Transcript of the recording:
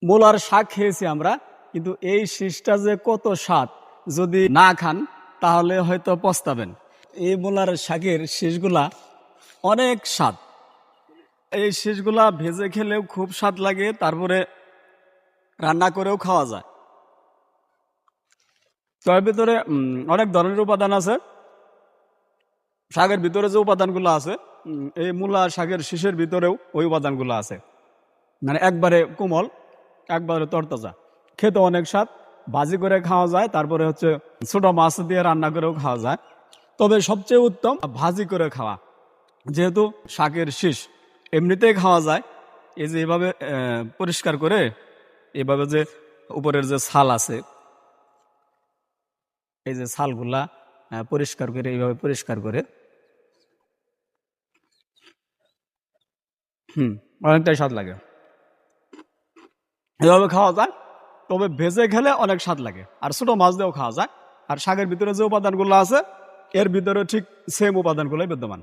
মূলার শাক খেয়েছি আমরা, কিন্তু এই শীষটা যে কত স্বাদ, যদি না খান তাহলে হয়তো পস্তাবেন। এই মূলার শাকের শীষগুলা অনেক স্বাদ। এই শীষগুলা ভেজে খেলেও খুব স্বাদ লাগে, তারপরে রান্না করেও খাওয়া যায়। তো এর ভিতরে অনেক ধরনের উপাদান আছে। শাকের ভিতরে যে উপাদানগুলো আছে, এই মূলা শাকের শীষের ভিতরেও ওই উপাদানগুলো আছে। মানে একবারে কোমল, একবারে তরতাজা, খেতে অনেক স্বাদ। ভাজি করে খাওয়া যায়, তারপরে হচ্ছে ছোট মাছ দিয়ে রান্না করেও খাওয়া যায়। তবে সবচেয়ে উত্তম ভাজি করে খাওয়া, যেহেতু শাকের শীষ এমনিতেই খাওয়া যায়। এই যে এভাবে পরিষ্কার করে, এভাবে যে উপরের যে ছাল আছে, এই যে ছালগুলা পরিষ্কার করে, এইভাবে পরিষ্কার করে অনেকটাই স্বাদ লাগে। এভাবে খাওয়া যায়, তবে ভেজে খেলে অনেক স্বাদ লাগে। আর ছোট মাছ দিয়েও খাওয়া যায়। আর শাকের ভিতরে যে উপাদানগুলো আছে, এর ভিতরে ঠিক সেম উপাদানগুলোই বিদ্যমান।